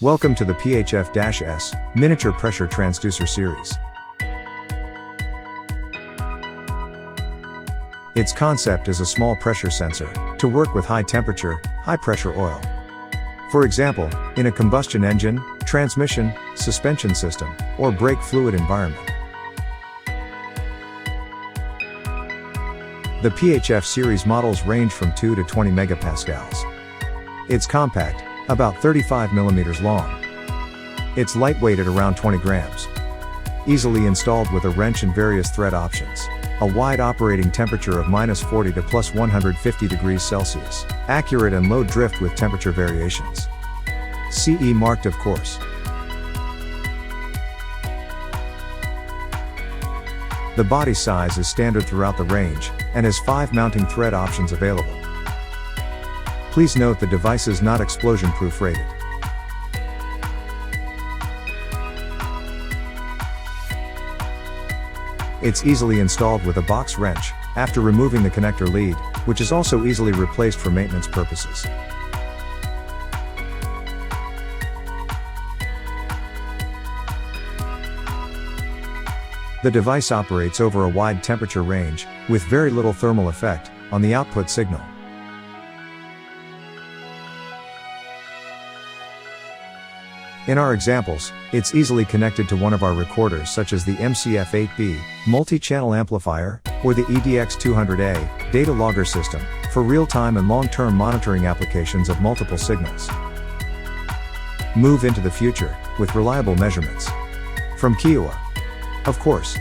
Welcome to the PHF-S Miniature Pressure Transducer series. Its concept is a small pressure sensor to work with high temperature, high pressure oil. For example, in a combustion engine, transmission, suspension system, or brake fluid environment. The PHF series models range from 2 to 20 megapascals. It's compact, about 35 millimeters long. It's lightweight at around 20 grams. Easily installed with a wrench and various thread options. A wide operating temperature of -40 to +150 degrees Celsius. Accurate and low drift with temperature variations. CE marked of course. The body size is standard throughout the range, and has 5 mounting thread options available. Please note the device is not explosion-proof rated. It's easily installed with a box wrench, after removing the connector lead, which is also easily replaced for maintenance purposes. The device operates over a wide temperature range, with very little thermal effect on the output signal. In our examples, it's easily connected to one of our recorders such as the MCF8B multi-channel amplifier, or the EDX200A data logger system, for real-time and long-term monitoring applications of multiple signals. Move into the future, with reliable measurements. From Kyowa. Of course.